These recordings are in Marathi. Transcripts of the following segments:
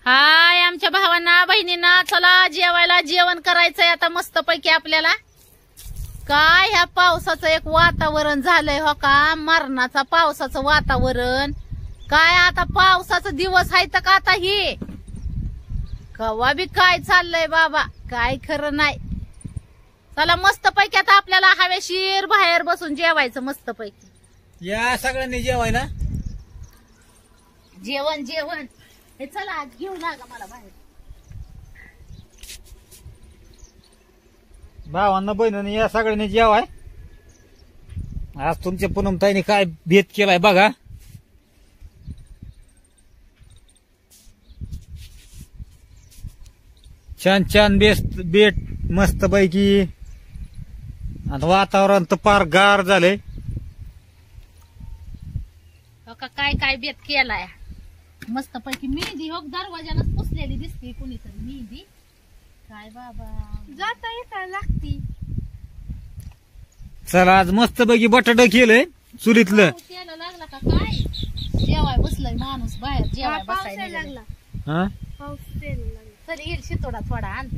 हाय आमच्या भावांना बहिणींना, चला जेवायला. जेवण करायचंय आता मस्त पैकी आपल्याला. काय ह्या पावसाचं एक वातावरण झालंय हो का, मरणाचा पावसाचं वातावरण. काय आता पावसाचा दिवस आहे तर का आता हे कवा बी काय चाललंय बाबा, काय खरं नाही. चला मस्त पैकी आता आपल्याला हवेशीर बाहेर बसून जेवायचं मस्त पैकी. या सगळ्यांनी जेवायला. जेवण जेवण हे चला घेऊ लागा मला बाहेर. भावांना बहिणीने या सगळ्यांनी जेवाय. आज तुमच्या पूनमताईने काय भेद केलाय बघा. छान छान बेट मस्त पैकी. आता वातावरण तर फार गार झालंय. हो का, काय काय बेत केलाय मस्त पैकी. मेहंदी हो दरवाजालाच पुसलेली दिसते कुणीतरी मेहंदी. काय बाबा जाता येता लागती. चला आज मस्त पैकी बटाटा केलंय चुलीतलं. त्याला लागला का काय, जेवाय बसलाय माणूस बाहेर जेवाय बसायला लागला. हा पाऊस लागला. चल येईल शितोडा थोडा आण.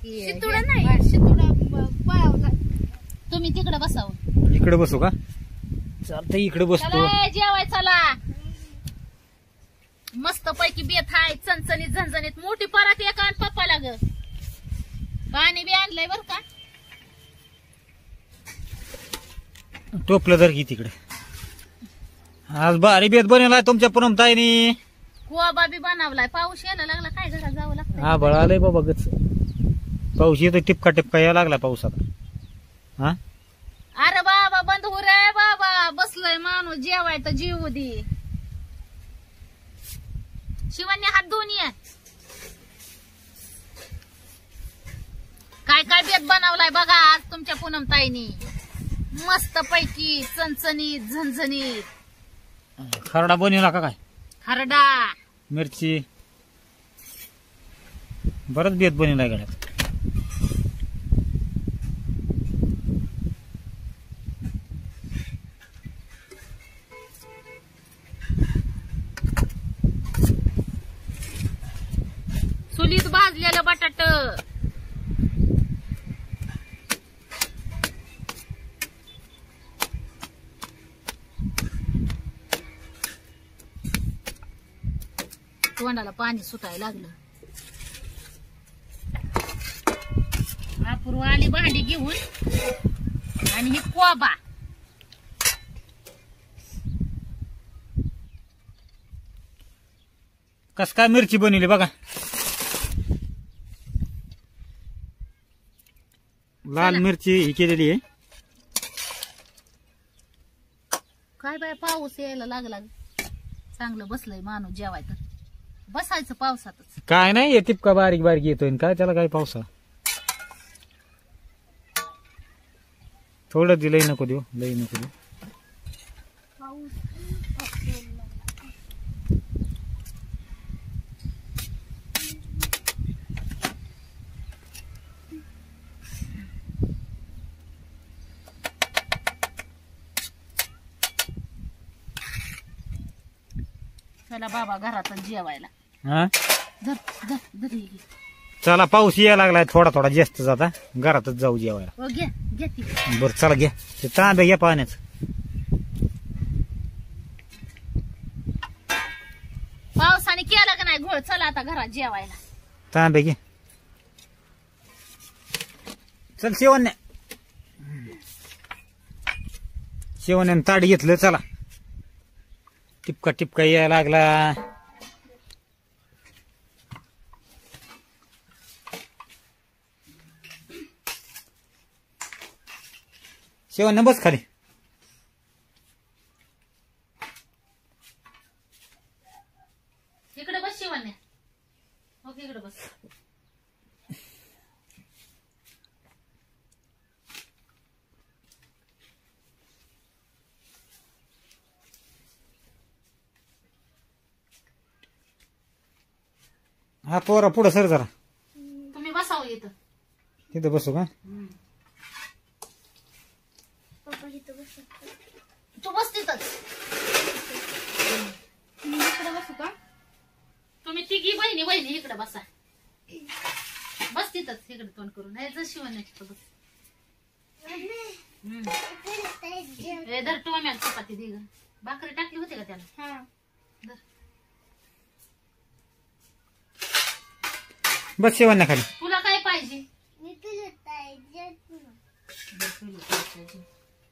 शितोडा नाही, शितोडा पळावला. तुम्ही तिकडे बसावं. इकडे बसू का, चालतं इकडे बसतो. चला जेवाय चला. मस्त पैकी बेत हाय चणचणीत झणझणीत. मोठी परात एक आण पप्पाला ग. पाणी बी आणलंय बर का. टोपलं तर की तिकडे. आज भारी बेत बनवलाय तुमच्या पूनमताईनी. कोबा बी बनवलाय. पाऊस यायला लागला काय घरात जावं लागतं. हा बळ आलंय बाबा गच. पाऊस येतो टिपका टिपका यायला लागला पाऊस आता. हा अरे बाबा बंद हो रे बाबा, बसलोय माणूस जेवाय तर जीव दे. शिवानी हात धुवून ये. काय काय बेत बनवलाय बघा आज तुमच्या पूनमताईनी. मस्त पैकी चणचणीत झणझणीत. खरडा बनवला का काय, खरडा मिरची बरंच बेत बनवलाय गड्यात. चुलीत भाजलेलं बटाट. तोंडाला पाणी सुटायला लागलं. अपूर्व आली भांडी घेऊन आणि ही कोबा. कस काय मिरची बनवली बघा. लाल मिरची ही केलेली आहे. काय बाय पाऊस यायला लागला. चांगलं बसलंय माणूस जेवाय तर. बसायचं पावसातच. काय नाही टिपका बारीक बारीक येतोय काय त्याला काय पावसा. थोडं दे, लई नको देऊ, लई नको देऊ. चला बाबा घरातच जेवायला. हा धर धर धर हे घे. चला पाऊस यायला लागलाय थोडा थोडा जास्त जाता. घरातच जाऊ जेवायला. हो घ्या घ्या ती. बर चला घ्या ते तांब्या घ्या पाण्याचं. पावसाने केलं का नाही घोळ. चला आता घरात जेवायला. तांब्या घे. चल शेवण्या, शेवण्यानं ताट घेतलं. चला टिपका टिपका यायला लागला. शेवण्या बस खाली. इकडे बस शिवण्या. हो इकडे बस. हा पोरा पुढं सर जरा. तुम्ही बसावं इथं. तिथं बसू का. तू बस तिथंच. इकडे बसू का. तुम्ही तिघी बहिणी वहिनी इकडे बसा. बस तिथंच इकडे तोंड करून. हे जर शिवण तिथं बस. हे धर टोम्याला चपाती दे ग. भाकरी टाकली होती का त्याला? धर. बस शेवण्या खाली. तुला काय पाहिजे?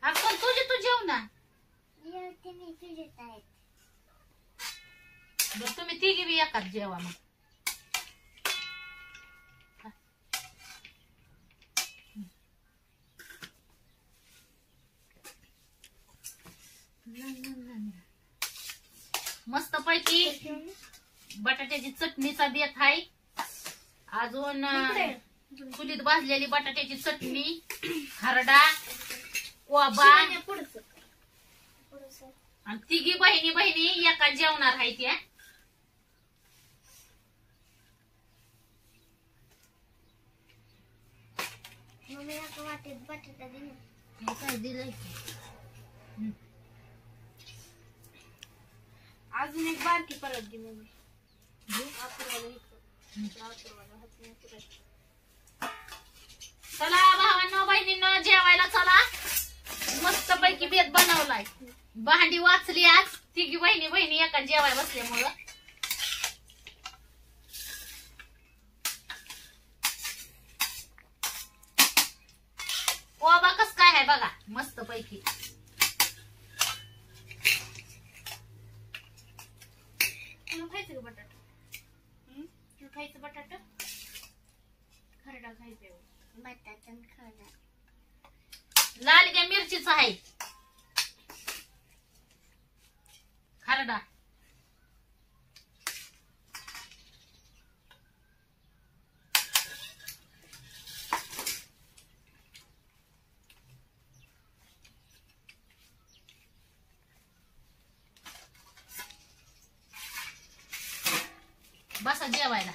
आपण तुझी तू जेव ना. बरं तुम्ही तिघी बी एकाच जेवा मग. मस्त पैकी बटाट्याची चटणीचा बेत आहे. अजून चुलीत भाजलेली बटाट्याची चटणी, खरडा, कोबा आणि तिघी बहिणी एका जेवणार आहे त्या. वाटेत बटाटा दिला. काय दिलंय? अजून एक बारकी परत दे मम्मी. चला भावांनो बहिणींनो जेवायला चला. मस्त पैकी बेत बनवलाय. भांडी वाचली आज. तिघी बहिणी एका जेवाय बसल्यामुळं. कोबा कस काय आहे बघा मस्त पैकी. तुला खायचं का बटाटा? तुला खायचं बटाटा? खरडा खायचं. बटाटा खरडा. लालग्या मिरचीचा आहे खरडा. बसा जेवायला.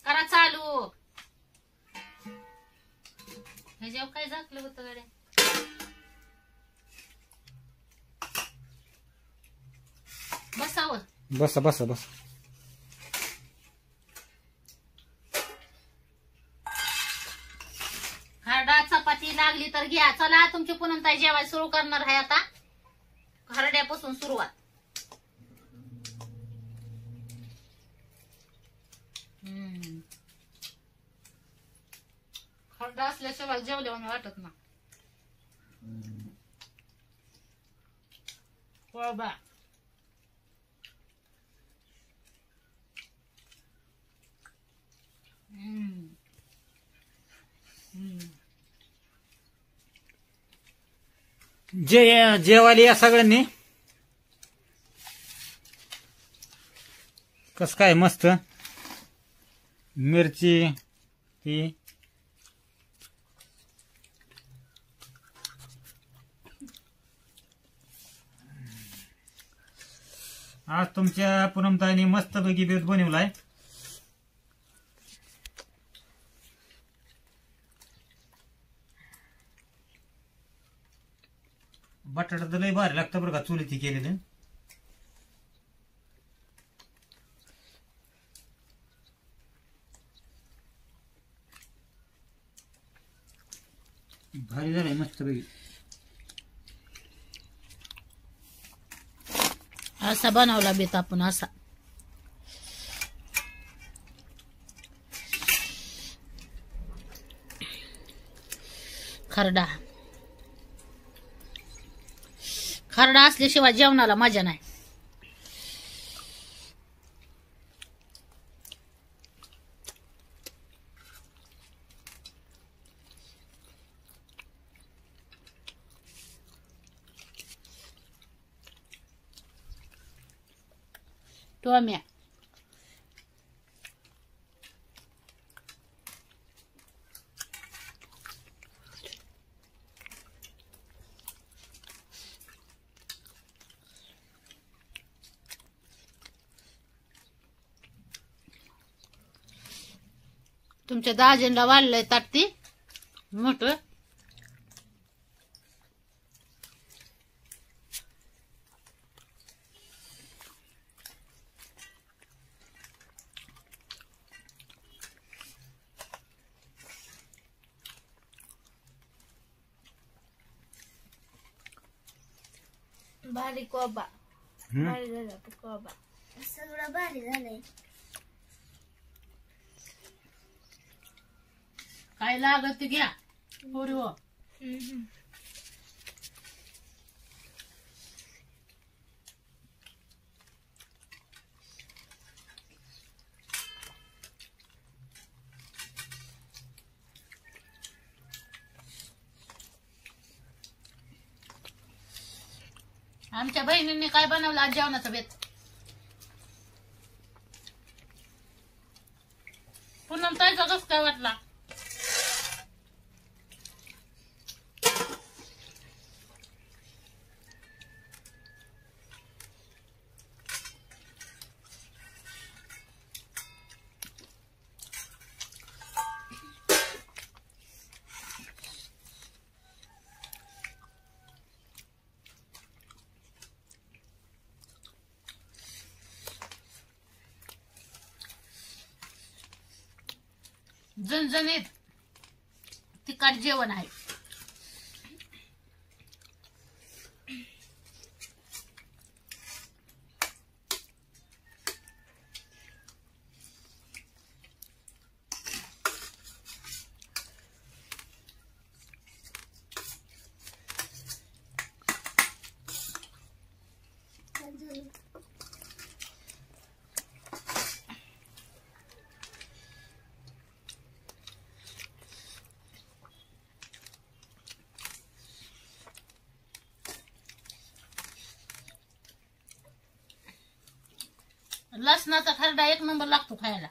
करा चालू. हे जेव्हा काय झाकलं होतं गाड्या. बसावं. बसा बसा बसा. खरडा चपाती लागली तर घ्या. चला तुमची पुनमताई जेवायला सुरू करणार आहे आता. खरड्यापासून सुरुवात. खरडा असल्याशिवाय जेवल्यावर वाटत ना. कोबा, जेवायला या सगळ्यांनी. कस काय मस्त मिरची ही. आज तुमच्या पूनमताईने मस्त पैकी बेत बनवलाय. बटाटा तर लय भारी लागतं बरं का चुलीत केलेलं. भारी झालंय मस्त पैकी. असा बनवला बेत आपण असा. खरडा खरडा असल्याशिवाय जेवणाला मजा नाही. टोम्या तुमच्या दाजींना वाढलंय ताटती मोठं. भारी कोबा. हम्म? भारी झाला तो कोबा. सगळं भारी झालंय. काय लागत ते घ्या पोरी हो. आमच्या बहिणींनी काय बनवलं आज जेवणाचा बेत? पुन्हा ताईचा कसं काय वाटला? झणझणीत तिखट जेवण आहे. लसणाचा खरडा एक नंबर लागतो खायला.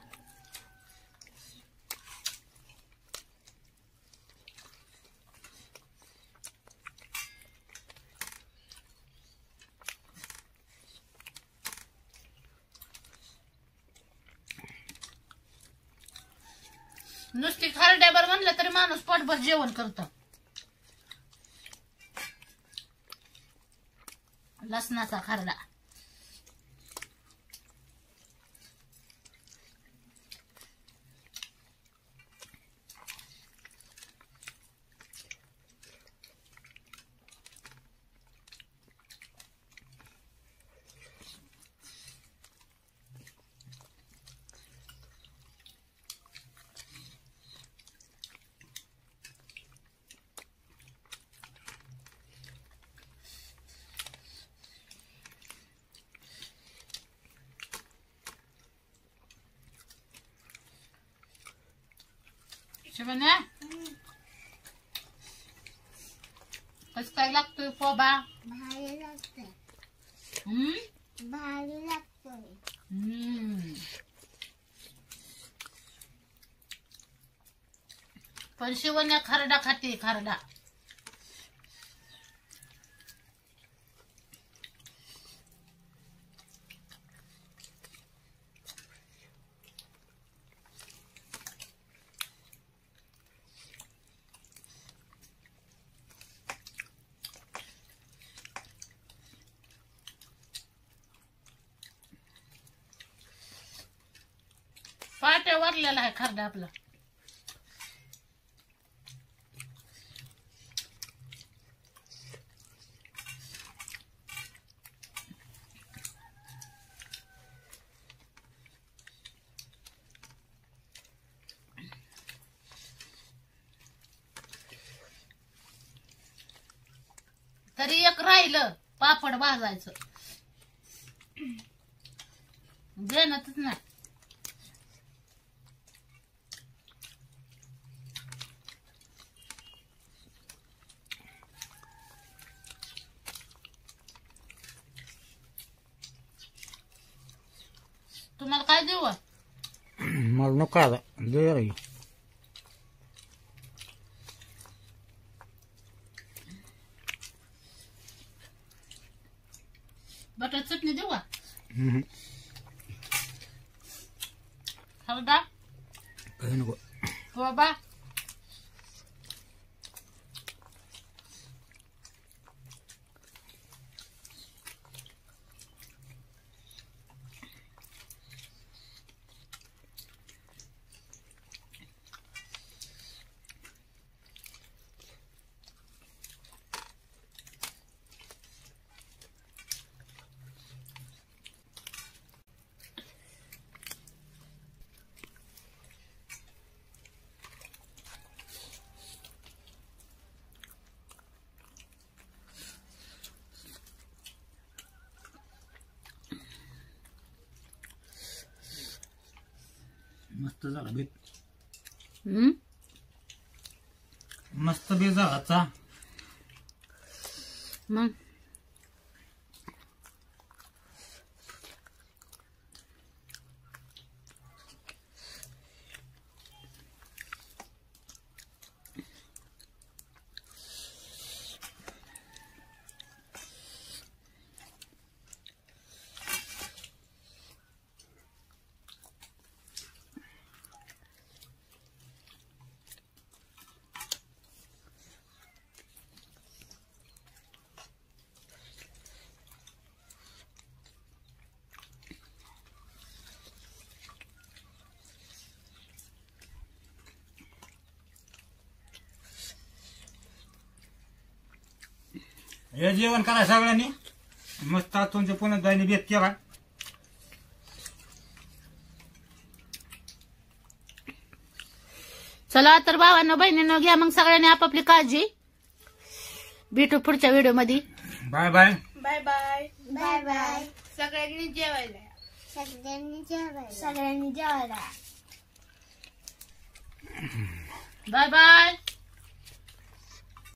नुसती खरड्यावर म्हणलं तरी माणूस पोटभर जेवण करत. लसणाचा खरडा शिवण्या कसं काय लागतोय कोबा? भारी लागतंय. हम्म भारी लागतोय. पण शिवण्या खरडा खाते खरडा. पाट्या वरलेला आहे खरडा आपला. तरी एक राहिलं पापड भाजायचं. देणच नाही. तुम्हाला काय देऊ? मला नको आला दे रे. बटर चटणी देऊ का? हम्म. खरडा काही नको. कोबा मस्त झाला बेत. हम्म मस्त बेत झाला. मग हे जेवण करा सगळ्यांनी. मस्त तुमच्या पुन्हा जाईने बेत केला. चला तर भावांनो बहिणींनो घ्या मग सगळ्यांनी आपापली काळजी. भेटू पुढच्या व्हिडिओ मध्ये. Bye bye. Bye bye bye bye. सगळ्यांनी जेवायला. सगळ्यांनी जेवायला. सगळ्यांनी जेवायला. Bye bye.